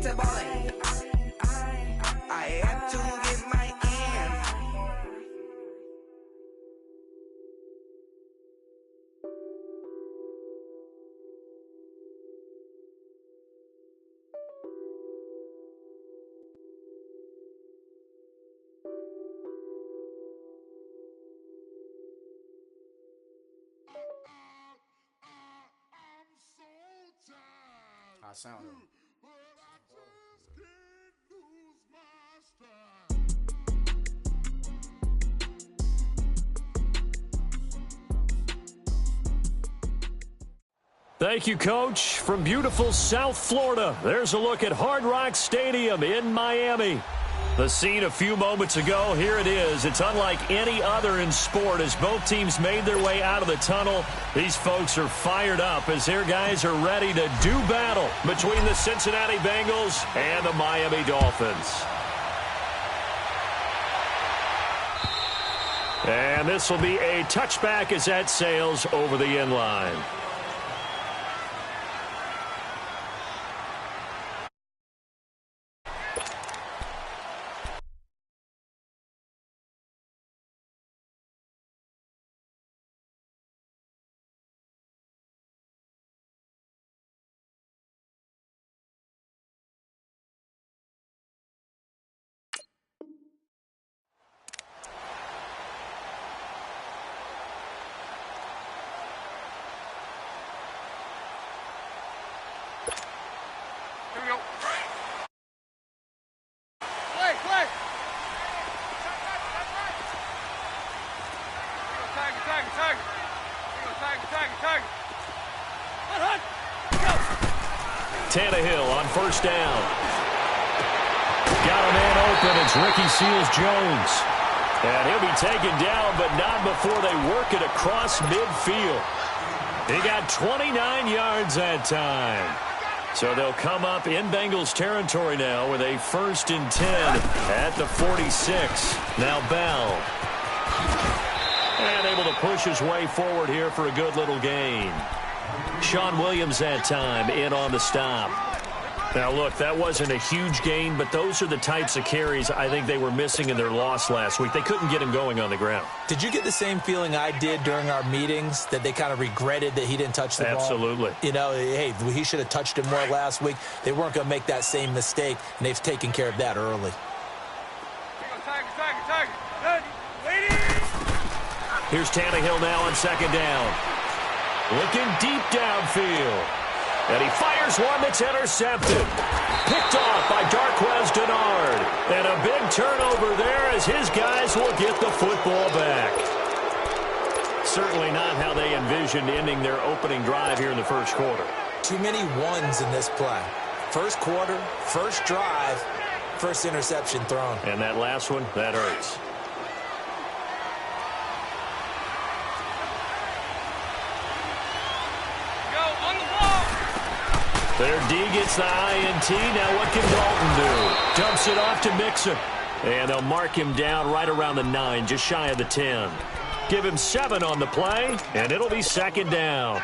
to ballin'. I have to get my ends. I sound him. Thank you, Coach. From beautiful South Florida, there's a look at Hard Rock Stadium in Miami. The scene a few moments ago, here it is. It's unlike any other in sport as both teams made their way out of the tunnel. These folks are fired up as their guys are ready to do battle between the Cincinnati Bengals and the Miami Dolphins. And this will be a touchback as that sails over the end line. Tannehill on first down. Got a man open. It's Ricky Seals-Jones. And he'll be taken down, but not before they work it across midfield. He got 29 yards that time. So they'll come up in Bengals territory now with a 1st and 10 at the 46. Now Bell. And able to push his way forward here for a good little gain. Sean Williams that time in on the stop. Now, look, that wasn't a huge gain, but those are the types of carries I think they were missing in their loss last week. They couldn't get him going on the ground. Did you get the same feeling I did during our meetings, that they kind of regretted that he didn't touch the ball? Absolutely. You know, hey, he should have touched it more last week. They weren't going to make that same mistake, and they've taken care of that early. Here's Tannehill now on second down. Looking deep downfield. And he fires one that's intercepted. Picked off by Darqueze Dennard. And a big turnover there as his guys will get the football back. Certainly not how they envisioned ending their opening drive here in the first quarter. Too many ones in this play. First quarter, first drive, first interception thrown. And that last one, that hurts. Their D gets the INT. Now what can Dalton do? Dumps it off to Mixon. And they'll mark him down right around the 9, just shy of the 10. Give him 7 on the play, and it'll be second down.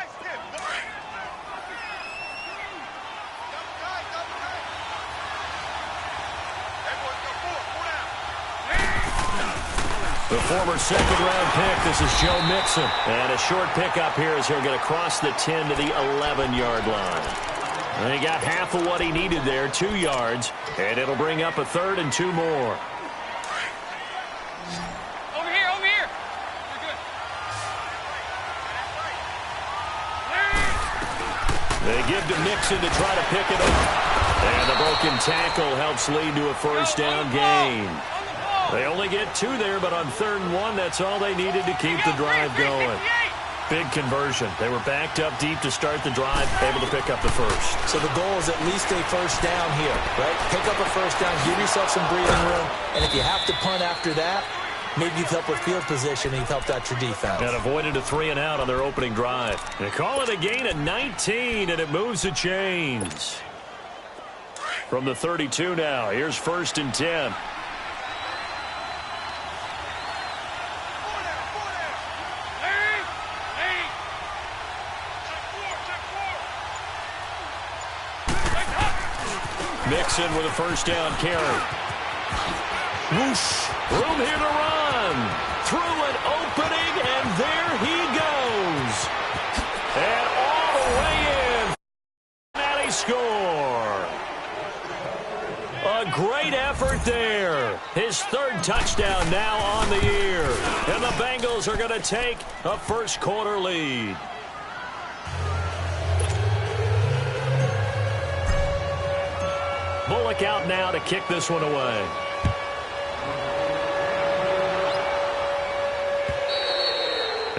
The former second-round pick, this is Joe Mixon. And a short pickup here as he'll get across the 10 to the 11-yard line. And he got half of what he needed there, 2 yards, and it'll bring up a 3rd and 2 more. Over here, over here. You're good. They give to Mixon to try to pick it up. And the broken tackle helps lead to a first down gain. They only get 2 there, but on 3rd and 1, that's all they needed to keep the drive going. Big conversion. They were backed up deep to start the drive, able to pick up the first. So the goal is at least a first down here, right? Pick up a first down, give yourself some breathing room, and if you have to punt after that, maybe you've helped with field position and you've helped out your defense. And avoided a 3 and out on their opening drive. They call it a gain of 19, and it moves the chains. From the 32 now, here's 1st and 10. Mixon with a first down carry. Whoosh. Room here to run. Through an opening, and there he goes. And all the way in. And he score. A great effort there. His third touchdown now on the year. And the Bengals are going to take a first-quarter lead. Bullock out now to kick this one away.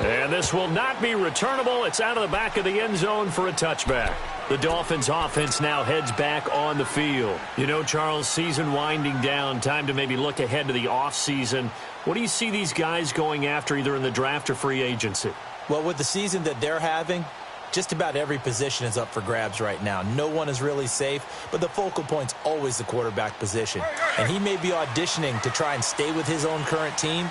And this will not be returnable. It's out of the back of the end zone for a touchback. The Dolphins offense now heads back on the field. You know, Charles, season winding down, time to maybe look ahead to the offseason. What do you see these guys going after either in the draft or free agency? Well, with the season that they're having, just about every position is up for grabs right now. No one is really safe, but the focal point's always the quarterback position. And he may be auditioning to try and stay with his own current team.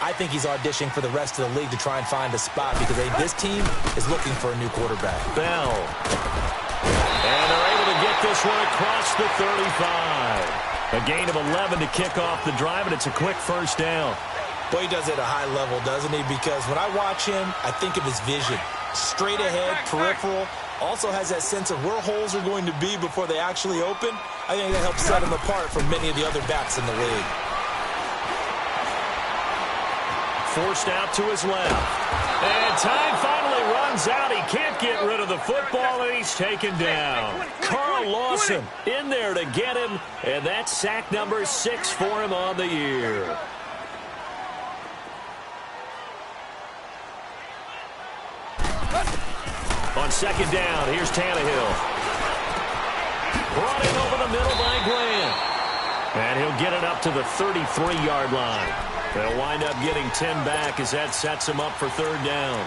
I think he's auditioning for the rest of the league to try and find a spot because this team is looking for a new quarterback. Bell. And they're able to get this one across the 35. A gain of 11 to kick off the drive, and it's a quick first down. Boy, he does it at a high level, doesn't he? Because when I watch him, I think of his vision. Straight ahead, peripheral. Also has that sense of where holes are going to be before they actually open. I think that helps set him apart from many of the other backs in the league. Forced out to his left. And time finally runs out. He can't get rid of the football, and he's taken down. Carl Lawson in there to get him, and that's sack number 6 for him on the year. On second down, here's Tannehill. Brought in over the middle by Grant. And he'll get it up to the 33-yard line. They'll wind up getting 10 back as that sets him up for third down.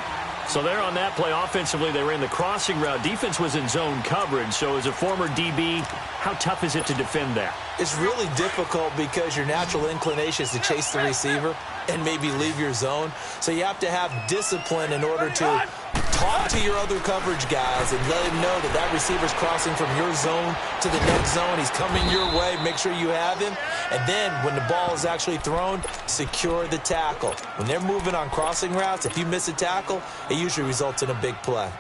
So there on that play, offensively, they ran the crossing route. Defense was in zone coverage. So as a former DB, how tough is it to defend that? It's really difficult because your natural inclination is to chase the receiver and maybe leave your zone. So you have to have discipline in order to talk to your other coverage guys and let him know that that receiver's crossing from your zone to the next zone. He's coming your way. Make sure you have him. And then when the ball is actually thrown, secure the tackle. When they're moving on crossing routes, if you miss a tackle, it usually results in a big play.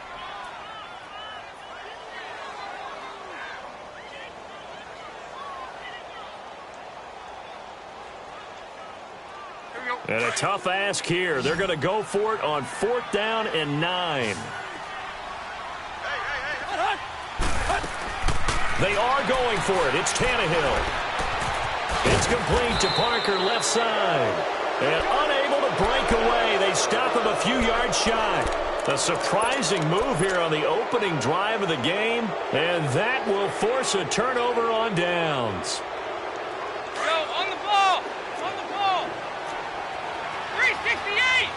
And a tough ask here. They're going to go for it on 4th down and 9. They are going for it. It's Tannehill. It's complete to Parker, left side. And unable to break away. They stop him a few yards shy. A surprising move here on the opening drive of the game. And that will force a turnover on downs. Go, on the ball. On the ball. 368.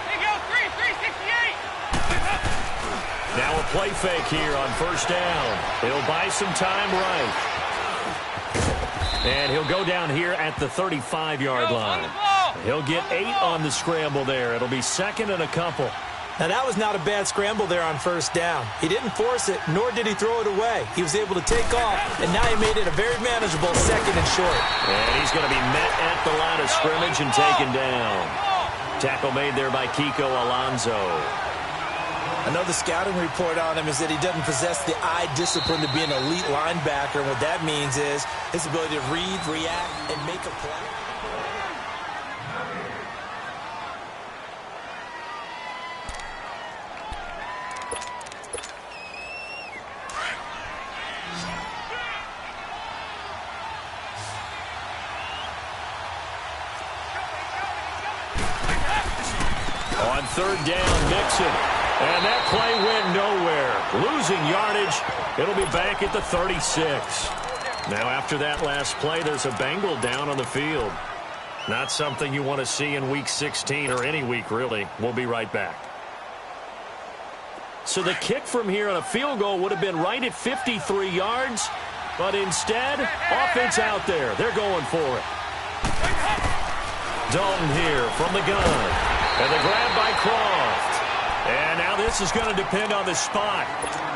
There you go, 368. Now a play fake here on first down. He'll buy some time right. And he'll go down here at the 35-yard line. He'll get 8 on the scramble there. It'll be second and a couple. Now, that was not a bad scramble there on first down. He didn't force it, nor did he throw it away. He was able to take off, and now he made it a very manageable second and short. And he's going to be met at the line of scrimmage and taken down. Tackle made there by Kiko Alonso. I know the scouting report on him is that he doesn't possess the eye discipline to be an elite linebacker. And what that means is his ability to read, react, and make a play. On third down, Mixon. And that play went nowhere. Losing yardage. It'll be back at the 36. Now after that last play, there's a Bengal down on the field. Not something you want to see in Week 16 or any week, really. We'll be right back. So the kick from here on a field goal would have been right at 53 yards. But instead, offense out there. They're going for it. Dalton here from the gun. And the grab by Croft. And now this is going to depend on the spot.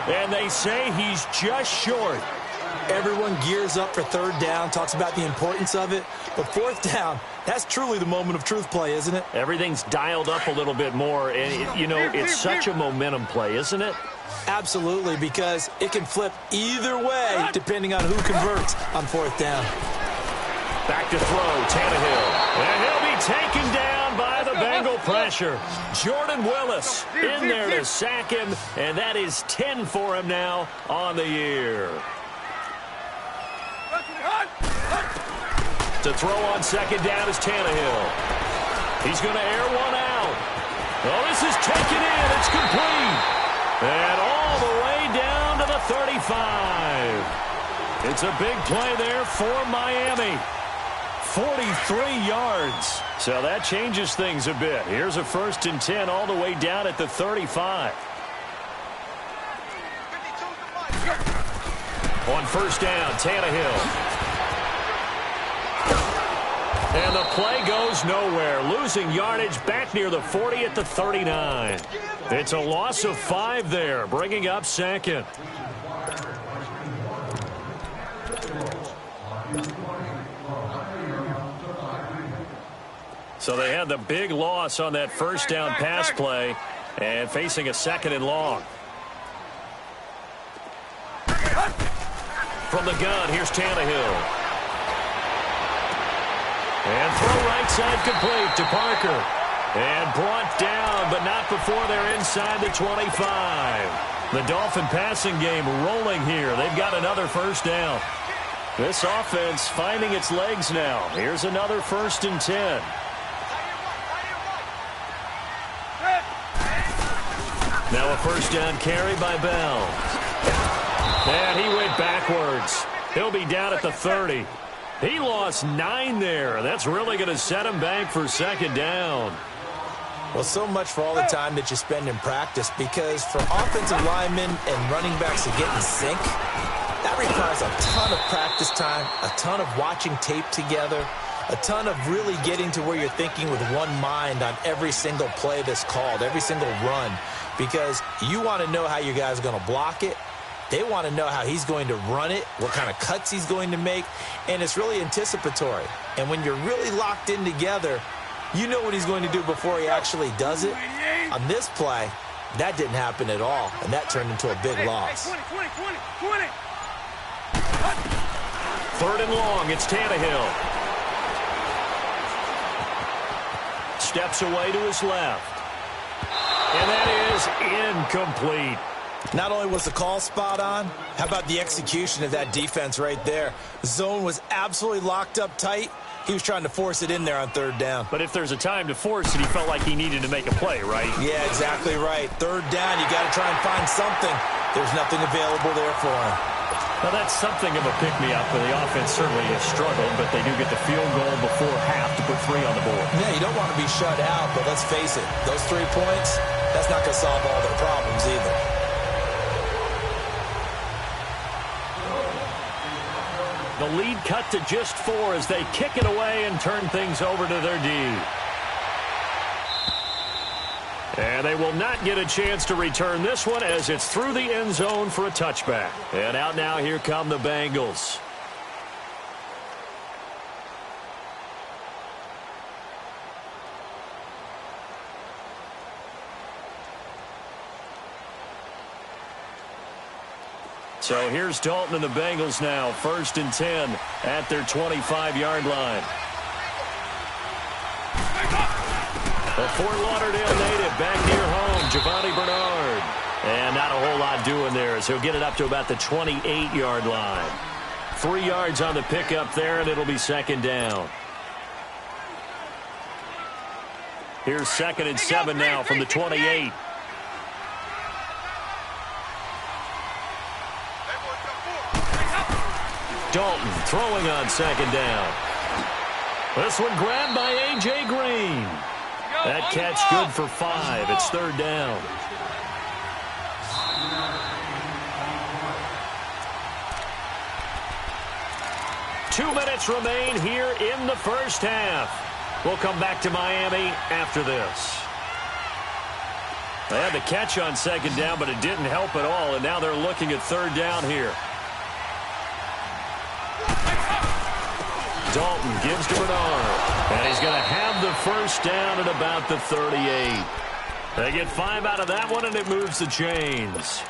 And they say he's just short. Everyone gears up for third down, talks about the importance of it. But fourth down, that's truly the moment of truth play, isn't it? Everything's dialed up a little bit more. And, it's such a momentum play, isn't it? Absolutely, because it can flip either way depending on who converts on fourth down. Back to throw, Tannehill. And he'll be taken down by the Bengal pressure. Jordan Willis in there to sack him, and that is 10 for him now on the year. To throw on second down is Tannehill. He's going to air one out. Oh, this is taken in. It's complete. And all the way down to the 35. It's a big play there for Miami. 43 yards. So that changes things a bit. Here's a 1st and 10 all the way down at the 35. On first down, Tannehill. And the play goes nowhere. Losing yardage back near the 40 at the 39. It's a loss of 5 there, bringing up second. So they had the big loss on that first down pass play and facing a 2nd and long. From the gun, here's Tannehill. And throw right side complete to Parker. And brought down, but not before they're inside the 25. The Dolphin passing game rolling here. They've got another first down. This offense finding its legs now. Here's another 1st and 10. Now a first down carry by Bell. And he went backwards. He'll be down at the 30. He lost 9 there. That's really going to set him back for 2nd down. Well, so much for all the time that you spend in practice, because for offensive linemen and running backs to get in sync, that requires a ton of practice time, a ton of watching tape together, a ton of really getting to where you're thinking with one mind on every single play that's called, every single run, because you want to know how your guy's going to block it. They want to know how he's going to run it, what kind of cuts he's going to make, and it's really anticipatory. And when you're really locked in together, you know what he's going to do before he actually does it. On this play, that didn't happen at all, and that turned into a big loss. 20. 3rd and long, it's Tannehill. Steps away to his left. And that is incomplete. Not only was the call spot on, how about the execution of that defense right there? The zone was absolutely locked up tight. He was trying to force it in there on 3rd down. But if there's a time to force it, he felt like he needed to make a play, right? Yeah, exactly right. 3rd down, you got to try and find something. There's nothing available there for him. Well, that's something of a pick-me-up, and the offense certainly has struggled, but they do get the field goal before half to put 3 on the board. Yeah, you don't want to be shut out, but let's face it, those 3 points, that's not going to solve all their problems either. The lead cut to just 4 as they kick it away and turn things over to their D. And they will not get a chance to return this one as it's through the end zone for a touchback. And out now, here come the Bengals. So here's Dalton and the Bengals now, 1st and 10 at their 25-yard line. A Fort Lauderdale native back near home, Giovanni Bernard. And not a whole lot doing there, so he'll get it up to about the 28-yard line. 3 yards on the pickup there, and it'll be 2nd down. Here's 2nd and 7 now from the 28. Dalton throwing on 2nd down. This one grabbed by A.J. Green. That catch good for 5. It's 3rd down. Two minutes remain here in the first half. We'll come back to Miami after this. They had the catch on second down, but it didn't help at all, and now they're looking at third down here. Dalton gives to Bernard, and he's going to have the first down at about the 38. They get 5 out of that one, and it moves the chains.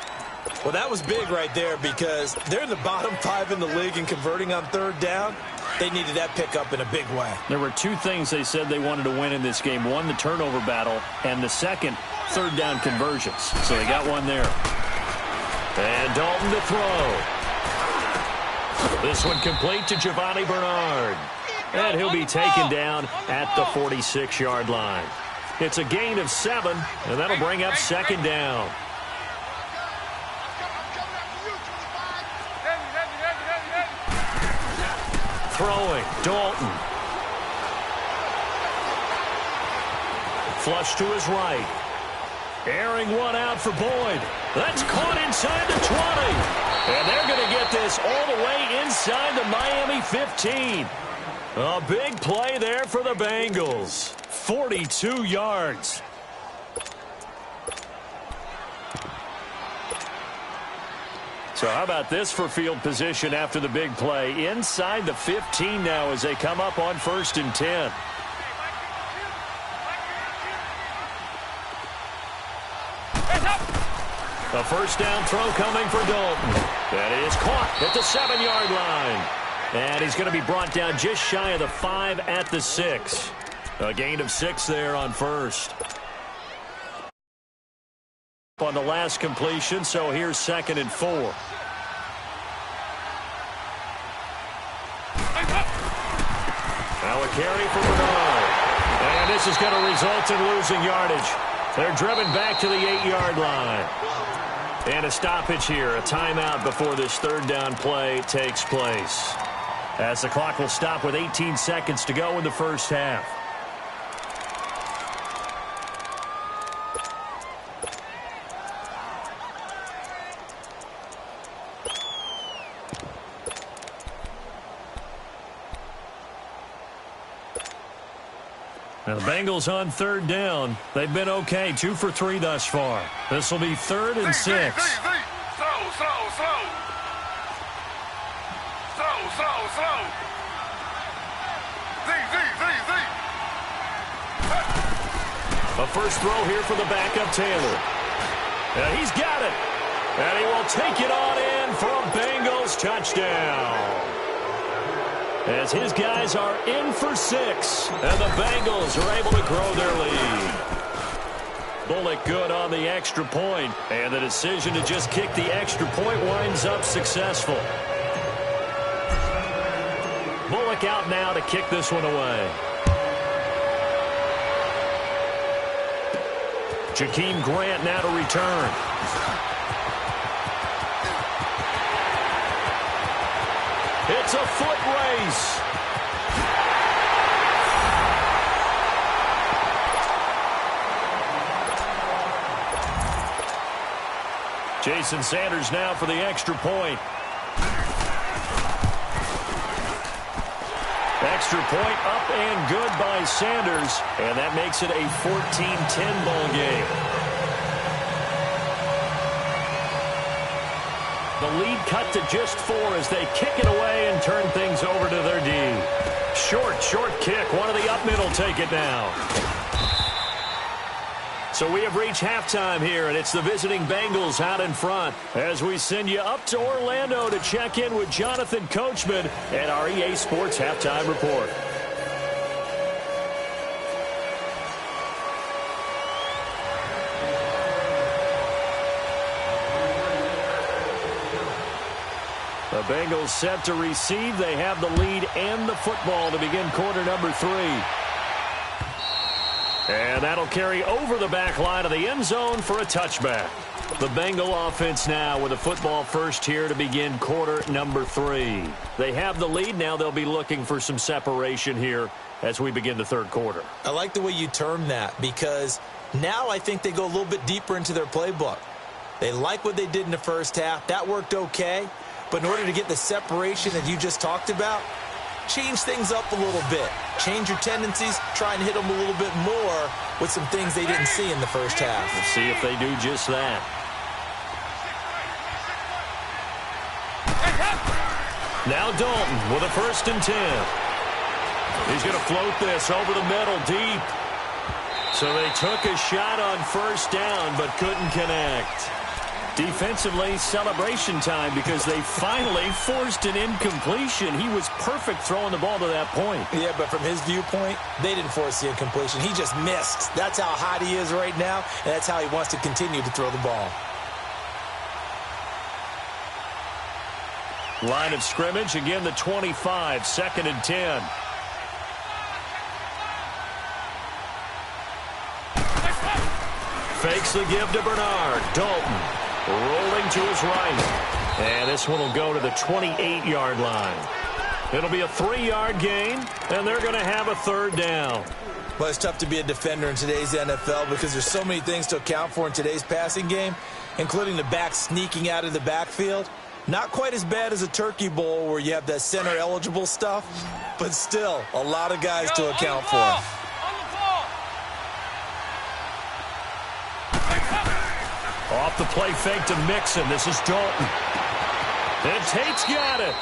Well, that was big right there because they're in the bottom 5 in the league in converting on third down. They needed that pickup in a big way. There were 2 things they said they wanted to win in this game. One, the turnover battle, and the second, third down conversions. So they got one there. And Dalton to throw. This one complete to Giovanni Bernard. And he'll be taken down at the 46-yard line. It's a gain of 7, and that'll bring up second down. Throwing, Dalton. Flush to his right. Airing one out for Boyd. That's caught inside the 20. And they're going to get this all the way inside the Miami 15. A big play there for the Bengals. 42 yards. So how about this for field position after the big play? Inside the 15 now as they come up on 1st and 10. A first down throw coming for Dalton. That is caught at the 7-yard line. And he's going to be brought down just shy of the 5 at the 6. A gain of 6 there on first. On the last completion, so here's 2nd and 4. Now a carry for Bernard. And this is going to result in losing yardage. They're driven back to the 8-yard line. And a stoppage here, a timeout before this third down play takes place. As the clock will stop with 18 seconds to go in the first half. Now the Bengals on third down. They've been okay, 2 for 3 thus far. This will be 3rd and 6. Slow. A first throw here for the backup Taylor. He's got it. And he will take it on in for a Bengals touchdown. As his guys are in for 6, and the Bengals are able to grow their lead. Bullock good on the extra point, and the decision to just kick the extra point winds up successful. Bullock out now to kick this one away. Jakeem Grant now to return. It's a foot race. Jason Sanders now for the extra point. Extra point up and good by Sanders, and that makes it a 14-10 ball game. The lead cut to just 4 as they kick it away and turn things over to their D. Short kick. One of the up middle take it now. So we have reached halftime here, and it's the visiting Bengals out in front as we send you up to Orlando to check in with Jonathan Coachman at our EA Sports Halftime Report. The Bengals set to receive. They have the lead and the football to begin quarter number 3. And that'll carry over the back line of the end zone for a touchback. The Bengal offense now with a football first here to begin quarter number 3. They have the lead. Now they'll be looking for some separation here as we begin the third quarter. I like the way you term that because now I think they go a little bit deeper into their playbook. They like what they did in the first half. That worked okay. But in order to get the separation that you just talked about, change things up a little bit. Change your tendencies, try and hit them a little bit more with some things they didn't see in the first half. We'll see if they do just that. Now Dalton with a 1st and 10. He's going to float this over the middle deep. So they took a shot on 1st down but couldn't connect. Defensively, celebration time because they finally forced an incompletion. He was perfect throwing the ball to that point. Yeah, but from his viewpoint, they didn't force the incompletion. He just missed. That's how hot he is right now, and that's how he wants to continue to throw the ball. Line of scrimmage, again the 25, 2nd and 10. Fakes the give to Bernard. Dalton rolling to his right. And this one will go to the 28-yard line. It'll be a 3-yard gain, and they're going to have a 3rd down. Well, it's tough to be a defender in today's NFL because there's so many things to account for in today's passing game, including the back sneaking out of the backfield. Not quite as bad as a turkey bowl where you have that center-eligible stuff, but still a lot of guys to account for. Off the play fake to Mixon. This is Dalton. And Tate's got it.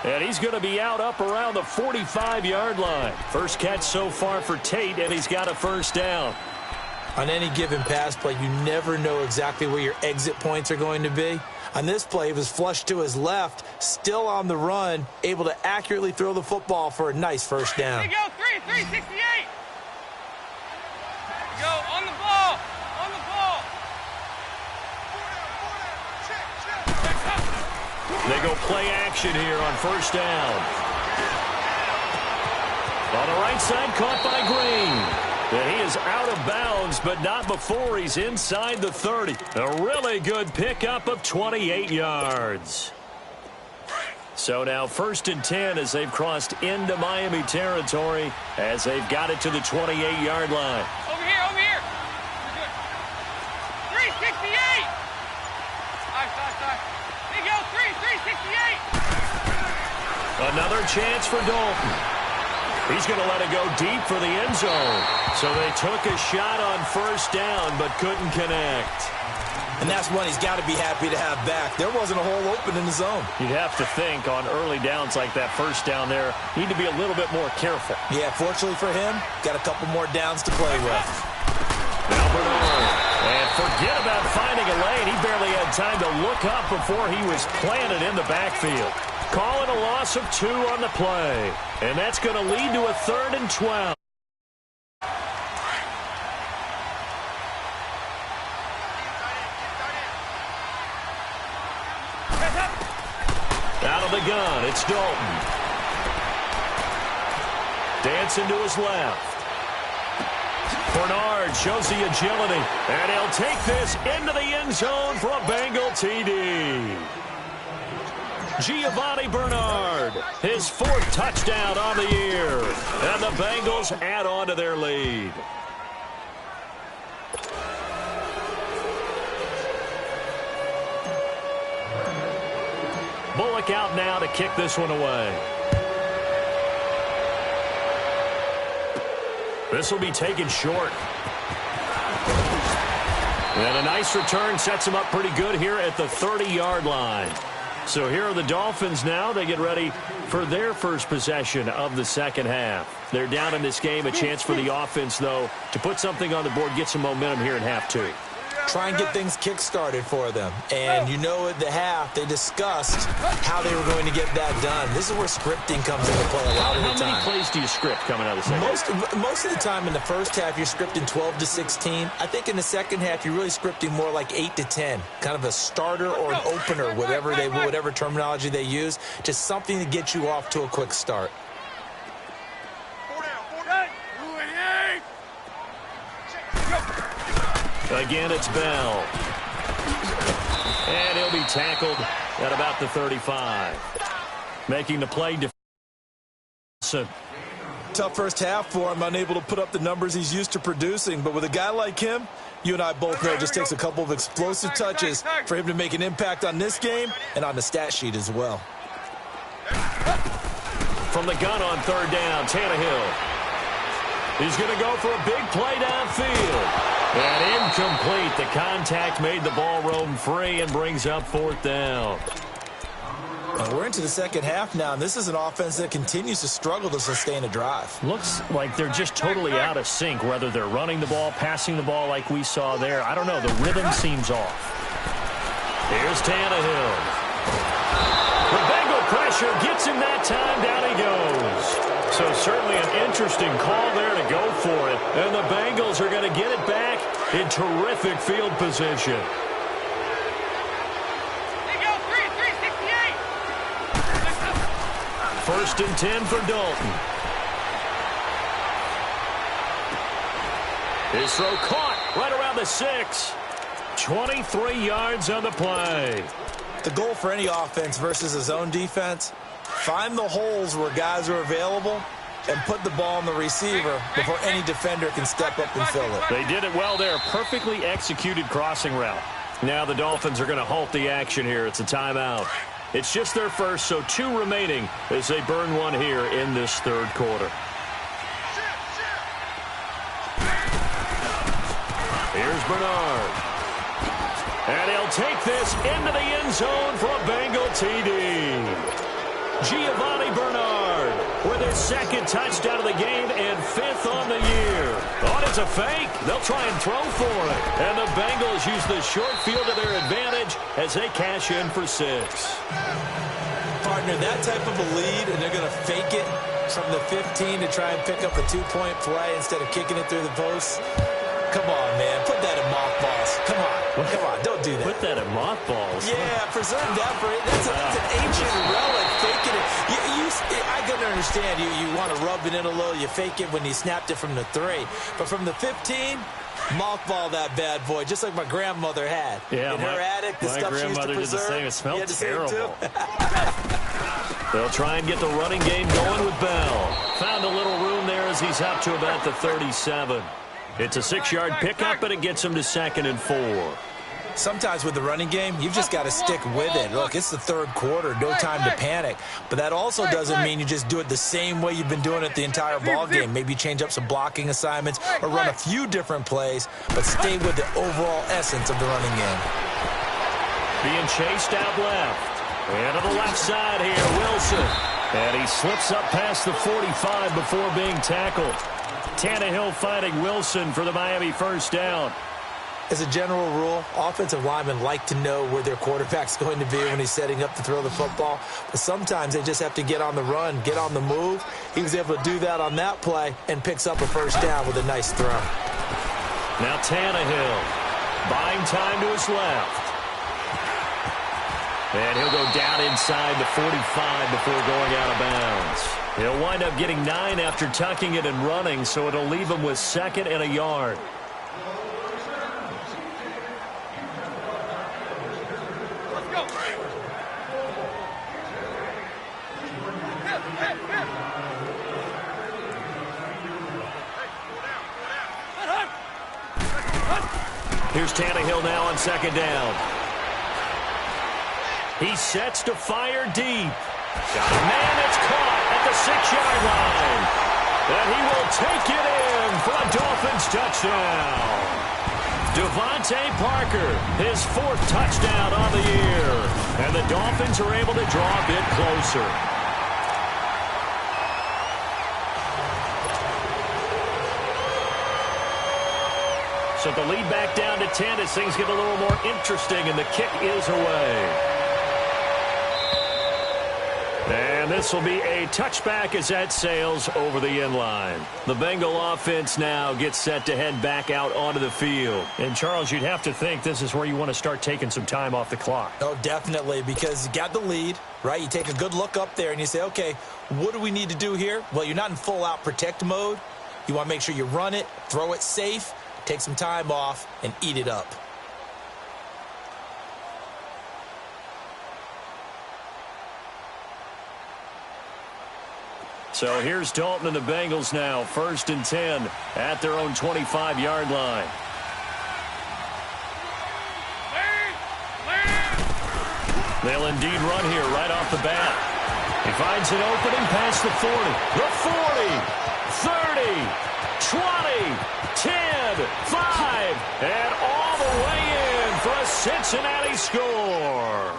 And he's going to be out up around the 45-yard line. First catch so far for Tate, and he's got a 1st down. On any given pass play, you never know exactly where your exit points are going to be. On this play, he was flushed to his left, still on the run, able to accurately throw the football for a nice 1st down. Here you go, 368. Go, on the ball. On the ball. They go play action here on 1st down. On the right side, caught by Green. And he is out of bounds, but not before he's inside the 30. A really good pickup of 28 yards. So now 1st and 10 as they've crossed into Miami territory as they've got it to the 28-yard line. Over here, over here. 368. Sorry. Here you go, 368. Another chance for Dalton. He's going to let it go deep for the end zone. So they took a shot on 1st down but couldn't connect. And that's one he's got to be happy to have back. There wasn't a hole open in the zone. You'd have to think on early downs like that 1st down there, need to be a little bit more careful. Yeah, fortunately for him, got a couple more downs to play with. Now Bernard. And forget about finding a lane. He barely had time to look up before he was planted in the backfield. Call it a loss of 2 on the play. And that's going to lead to a 3rd and 12. Out of the gun, it's Dalton. Dancing to his left. Bernard shows the agility. And he'll take this into the end zone for a Bengal TD. Giovanni Bernard, his 4th touchdown on the year. And the Bengals add on to their lead. Bullock out now to kick this one away. This will be taken short. And a nice return sets him up pretty good here at the 30-yard line. So here are the Dolphins now. They get ready for their first possession of the 2nd half. They're down in this game. A chance for the offense, though, to put something on the board, get some momentum here in half 2. Try and get things kick-started for them. And you know at the half, they discussed how they were going to get that done. This is where scripting comes into play a lot of the time. How many plays do you script coming out of the second? Most of the time in the first half, you're scripting 12 to 16. I think in the second half, you're really scripting more like 8 to 10. Kind of a starter or an opener, whatever terminology they use. Just something to get you off to a quick start. Again, it's Bell. And he'll be tackled at about the 35. Making the play defensive. Tough first half for him, unable to put up the numbers he's used to producing. But with a guy like him, you and I both know it just takes a couple of explosive touches for him to make an impact on this game and on the stat sheet as well. from the gun on third down. Tannehill. He's going to go for a big play downfield. And incomplete. The contact made the ball roam free and brings up fourth down. We're into the second half now, and this is an offense that continues to struggle to sustain a drive. Looks like they're just totally out of sync, whether they're running the ball, passing the ball like we saw there. I don't know. The rhythm seems off. Here's Tannehill. The Bengal pressure gets him that time. Down he goes. So certainly an interesting call there to go for it. And the Bengals are going to get it back in terrific field position. First and 10 for Dalton. His throw caught right around the 6. 23 yards on the play. The goal for any offense versus a zone defense, find the holes where guys are available and put the ball on the receiver before any defender can step up and fill it. They did it well there. Perfectly executed crossing route. Now the Dolphins are going to halt the action here. It's a timeout. It's just their first, so 2 remaining as they burn one here in this third quarter. Here's Bernard. And he'll take this into the end zone for a Bengal TD. Giovanni Bernard with his second touchdown of the game and 5th on the year. Oh, it's a fake. They'll try and throw for it. And the Bengals use the short field to their advantage as they cash in for 6. Partner, that type of a lead, and they're going to fake it from the 15 to try and pick up a 2-point play instead of kicking it through the posts. Come on, man. Put that in mothballs. Come on. Come on. Don't do that. Put that in mothballs? Yeah, preserve that for it. That's an ancient relic. Faking it. I can understand you want to rub it in a little. You fake it when you snapped it from the 3. But from the 15, mothball that bad boy, just like my grandmother had. Yeah, in her attic, the stuff she used to preserve. Did the same. It smelled terrible. They'll try and get the running game going with Bell. Found a little room there as he's up to about the 37. It's a 6-yard pickup, and it gets him to 2nd and 4. Sometimes with the running game, you've just got to stick with it. Look, it's the third quarter, no time to panic. But that also doesn't mean you just do it the same way you've been doing it the entire ball game. Maybe change up some blocking assignments or run a few different plays, but stay with the overall essence of the running game. Being chased out left. And to the left side here, Wilson. And he slips up past the 45 before being tackled. Tannehill fighting Wilson for the Miami first down. As a general rule, offensive linemen like to know where their quarterback's going to be when he's setting up to throw the football. But sometimes they just have to get on the run, get on the move. He was able to do that on that play and picks up a first down with a nice throw. Now Tannehill buying time to his left. And he'll go down inside the 45 before going out of bounds. He'll wind up getting 9 after tucking it and running, so it'll leave him with 2nd and a yard. Let's go. Here's Tannehill now on 2nd down. He sets to fire deep. Got a man that's caught at the 6-yard line. And he will take it in for a Dolphins touchdown. Devontae Parker, his 4th touchdown on the year. And the Dolphins are able to draw a bit closer. So the lead back down to 10 as things get a little more interesting, and the kick is away. And this will be a touchback as that sails over the end line. The Bengal offense now gets set to head back out onto the field. And, Charles, you'd have to think this is where you want to start taking some time off the clock. Oh, definitely, because you got the lead, right? You take a good look up there and you say, okay, what do we need to do here? Well, you're not in full-out protect mode. You want to make sure you run it, throw it safe, take some time off, and eat it up. So here's Dalton and the Bengals now, 1st and 10 at their own 25-yard line. They'll indeed run here right off the bat. He finds an opening past the 40, the 40, 30, 20, 10, 5, and all the way in for a Cincinnati score.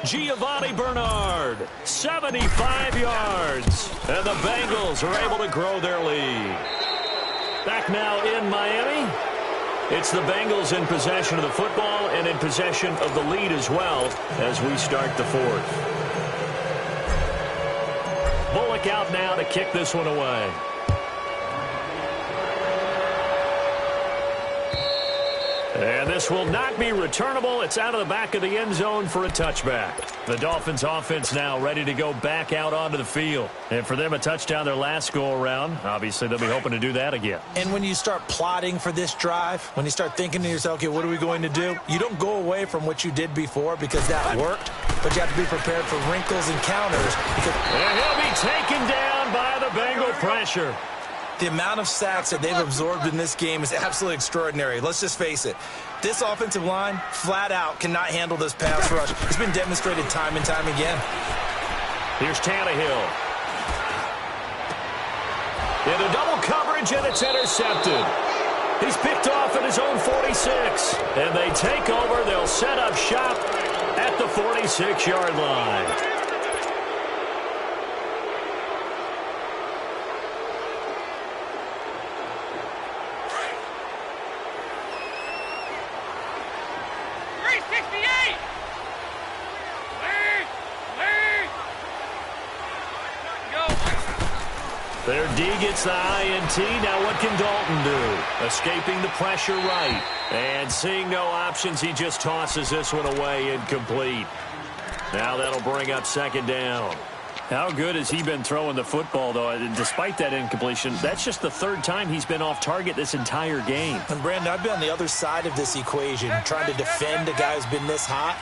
Giovanni Bernard, 75 yards, and the Bengals are able to grow their lead. Back now in Miami, it's the Bengals in possession of the football and in possession of the lead as well as we start the fourth. Bullock out now to kick this one away. And this will not be returnable. It's out of the back of the end zone for a touchback. The Dolphins offense now ready to go back out onto the field. And for them, a touchdown their last go-around. Obviously, they'll be hoping to do that again. And when you start plotting for this drive, when you start thinking to yourself, okay, what are we going to do? You don't go away from what you did before because that worked. But you have to be prepared for wrinkles and counters. And he'll be taken down by the Bengal pressure. The amount of sacks that they've absorbed in this game is absolutely extraordinary. Let's just face it. This offensive line, flat out, cannot handle this pass rush. It's been demonstrated time and time again. Here's Tannehill. Into double coverage, and it's intercepted. He's picked off at his own 46. And they take over. They'll set up shop at the 46-yard line. Their D gets the INT. Now what can Dalton do? Escaping the pressure right. And seeing no options, he just tosses this one away incomplete. Now that'll bring up second down. How good has he been throwing the football, though? Despite that incompletion, that's just the third time he's been off target this entire game. And, Brandon, I've been on the other side of this equation, trying to defend a guy who's been this hot,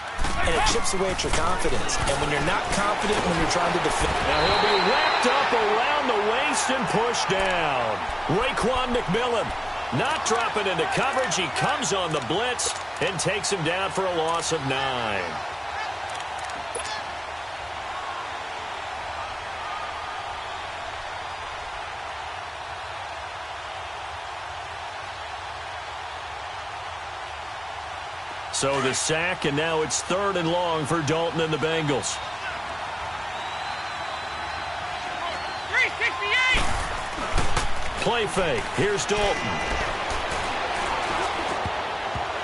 and it chips away at your confidence. And when you're not confident when you're trying to defend... Now he'll be wrapped up around the waist and pushed down. Raekwon McMillan not dropping into coverage. He comes on the blitz and takes him down for a loss of 9. So the sack, and now it's 3rd and long for Dalton and the Bengals. 368! Play fake. Here's Dalton.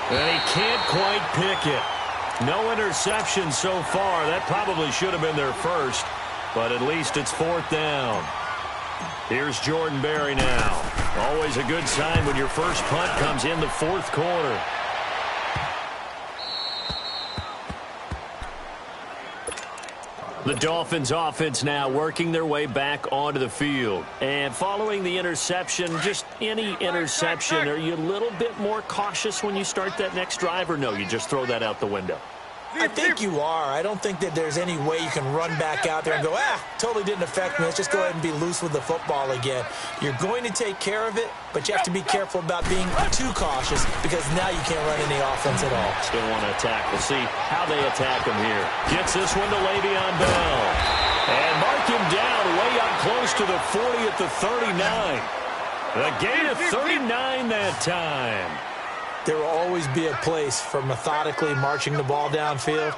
And he can't quite pick it. No interception so far. That probably should have been their first, but at least it's 4th down. Here's Jordan Berry now. Always a good sign when your first punt comes in the 4th quarter. The Dolphins offense now working their way back onto the field. And following the interception, just any interception, are you a little bit more cautious when you start that next drive, or no, you just throw that out the window? I think you are. I don't think that there's any way you can run back out there and go, totally didn't affect me. Let's just go ahead and be loose with the football again. You're going to take care of it, but you have to be careful about being too cautious because now you can't run any offense at all. Still want to attack. We'll see how they attack him here. Gets this one to Le'Veon Bell. And mark him down way up close to the 40 at the 39. The gain of 39 that time. There will always be a place for methodically marching the ball downfield.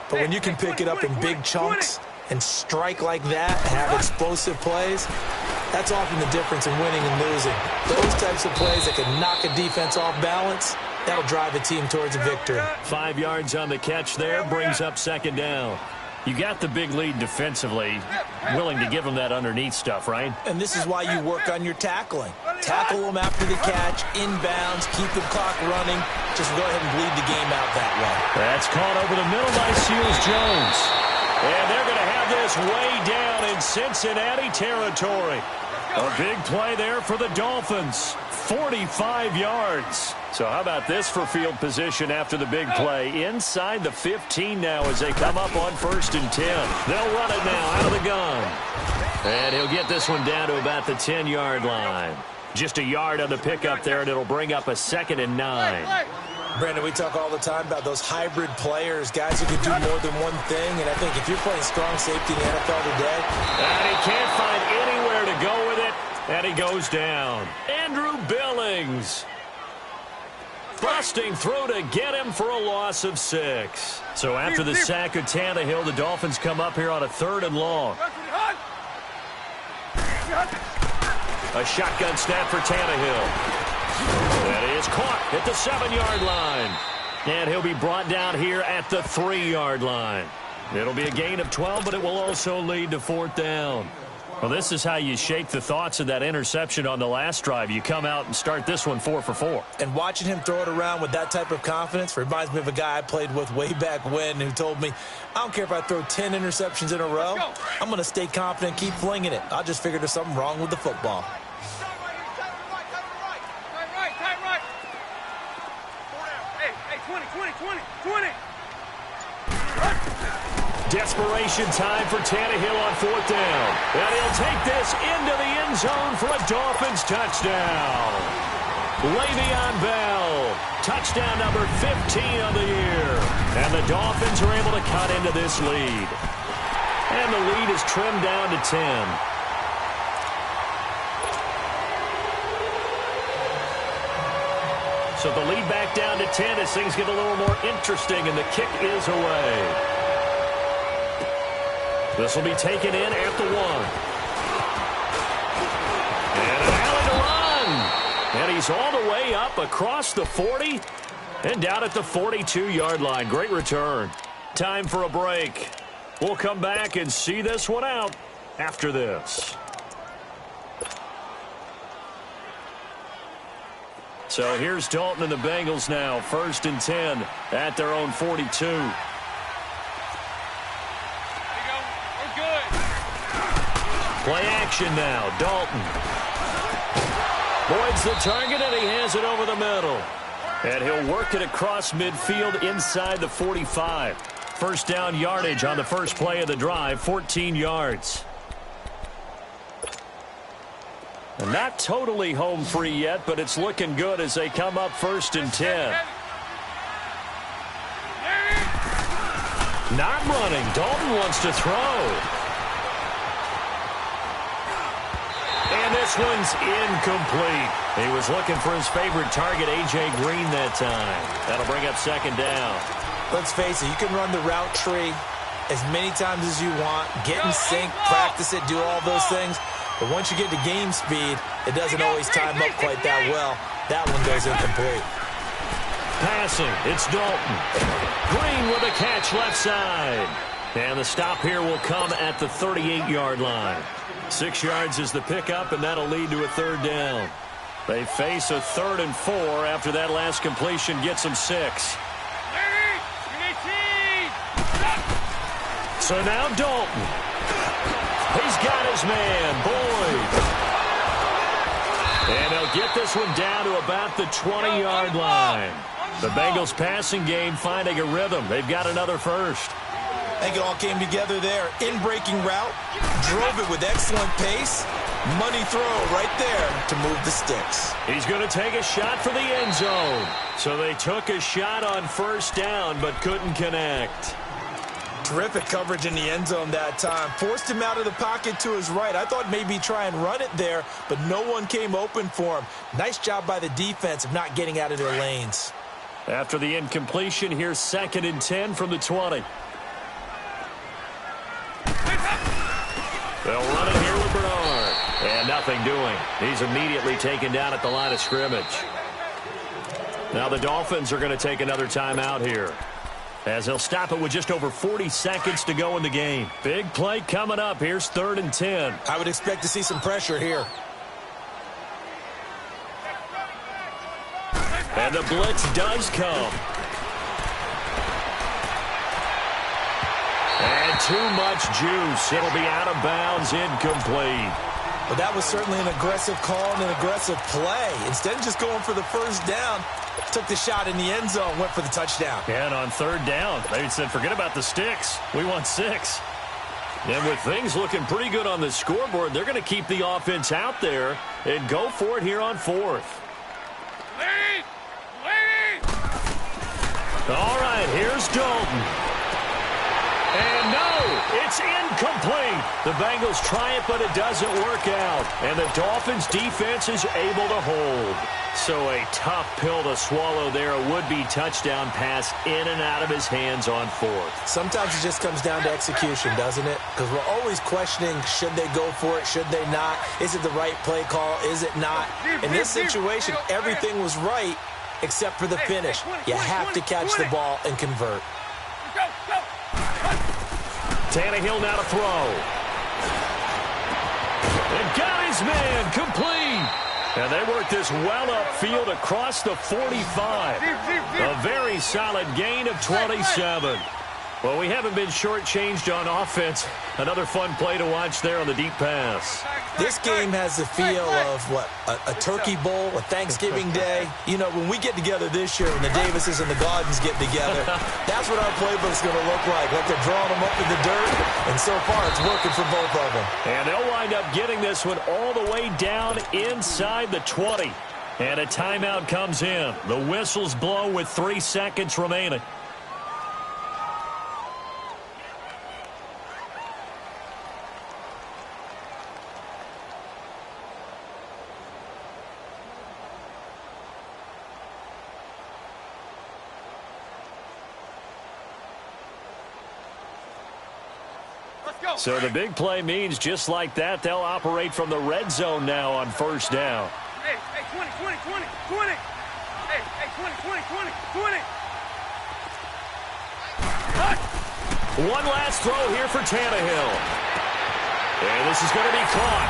But when you can pick it up in big chunks and strike like that and have explosive plays, that's often the difference in winning and losing. Those types of plays that can knock a defense off balance, that'll drive a team towards a victory. 5 yards on the catch there, brings up second down. You got the big lead defensively, willing to give them that underneath stuff, right? And this is why you work on your tackling. Tackle them after the catch, inbounds, keep the clock running. Just go ahead and bleed the game out that way. That's caught over the middle by Seals-Jones. And they're going to have this way down in Cincinnati territory. A big play there for the Dolphins. 45 yards. So how about this for field position after the big play? Inside the 15 now as they come up on 1st and 10. They'll run it now out of the gun. And he'll get this one down to about the 10-yard line. Just a yard on the pickup there, and it'll bring up a 2nd and 9. Brandon, we talk all the time about those hybrid players, guys who can do more than one thing, and I think if you're playing strong safety in the NFL today. And he can't find anywhere to go with it, and he goes down. Andrew Billings busting through to get him for a loss of 6. So after the sack of Tannehill, the Dolphins come up here on a 3rd and long. A shotgun snap for Tannehill. That is caught at the 7-yard line. And he'll be brought down here at the 3-yard line. It'll be a gain of 12, but it will also lead to 4th down. Well, this is how you shake the thoughts of that interception on the last drive. You come out and start this one 4 for 4. And watching him throw it around with that type of confidence reminds me of a guy I played with way back when who told me, I don't care if I throw 10 interceptions in a row. I'm going to stay confident, keep flinging it. I just figured there's something wrong with the football. Desperation time for Tannehill on 4th down. And he'll take this into the end zone for a Dolphins touchdown. Le'Veon Bell, touchdown number 15 of the year. And the Dolphins are able to cut into this lead. And the lead is trimmed down to 10. So the lead back down to 10 as things get a little more interesting, and the kick is away. This will be taken in at the 1. And an alley to run. And he's all the way up across the 40 and down at the 42-yard line. Great return. Time for a break. We'll come back and see this one out after this. So here's Dalton and the Bengals now. 1st and 10 at their own 42. Play action now. Dalton. Boyd's the target, and he has it over the middle. And he'll work it across midfield inside the 45. 1st down yardage on the first play of the drive, 14 yards. And not totally home free yet, but it's looking good as they come up 1st and 10. Not running. Dalton wants to throw. And this one's incomplete. He was looking for his favorite target, A.J. Green, that time. That'll bring up 2nd down. Let's face it, you can run the route tree as many times as you want, get in sync, practice it, do all those things. But once you get to game speed, it doesn't always time up quite that well. That one goes incomplete. Passing, it's Dalton. Green with a catch left side. And the stop here will come at the 38-yard line. 6 yards is the pickup, and that'll lead to a 3rd down. They face a 3rd and 4 after that last completion gets them 6. So now Dalton. He's got his man, Boyd. And he'll get this one down to about the 20-yard line. The Bengals passing game finding a rhythm. They've got another first. I think it all came together there. In-breaking route, drove it with excellent pace. Money throw right there to move the sticks. He's going to take a shot for the end zone. So they took a shot on 1st down but couldn't connect. Terrific coverage in the end zone that time. Forced him out of the pocket to his right. I thought maybe try and run it there, but no one came open for him. Nice job by the defense of not getting out of their lanes. After the incompletion, here's 2nd and 10 from the 20. They'll run it here with Bernard. And nothing doing. He's immediately taken down at the line of scrimmage. Now the Dolphins are going to take another timeout here, as they'll stop it with just over 40 seconds to go in the game. Big play coming up. Here's 3rd and 10. I would expect to see some pressure here. And the blitz does come. And too much juice. It'll be out of bounds, incomplete. Well, that was certainly an aggressive call and an aggressive play. Instead of just going for the 1st down, took the shot in the end zone, went for the touchdown. And on 3rd down, they said, forget about the sticks. We want 6. And with things looking pretty good on the scoreboard, they're going to keep the offense out there and go for it here on 4th. All right, here's Dalton. And no, it's incomplete. The Bengals try it, but it doesn't work out. And the Dolphins' defense is able to hold. So a tough pill to swallow there. A would-be touchdown pass in and out of his hands on fourth. Sometimes it just comes down to execution, doesn't it? Because we're always questioning, should they go for it, should they not? Is it the right play call, is it not? In this situation, everything was right except for the finish. You have to catch the ball and convert. Tannehill now to throw. And got his man complete. And they work this well upfield across the 45. A very solid gain of 27. Well, we haven't been shortchanged on offense. Another fun play to watch there on the deep pass. This game has the feel of, what, a turkey bowl, a Thanksgiving day. You know, when we get together this year, when the Davises and the Gaudens get together, that's what our playbook's going to look like they're drawing them up in the dirt. And so far, it's working for both of them. And they'll wind up getting this one all the way down inside the 20. And a timeout comes in. The whistles blow with 3 seconds remaining. So the big play means just like that, they'll operate from the red zone now on first down. Hey, 20, 20, 20, 20. Hey, 20, 20, 20, 20. One last throw here for Tannehill. And this is going to be caught.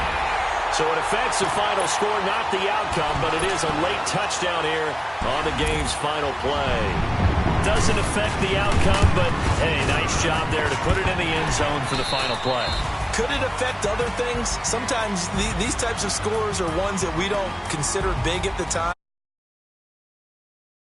So it affects the final score, not the outcome, but it is a late touchdown here on the game's final play. Doesn't affect the outcome, but, hey, nice job there to put it in the end zone for the final play. Could it affect other things? Sometimes these types of scores are ones that we don't consider big at the time.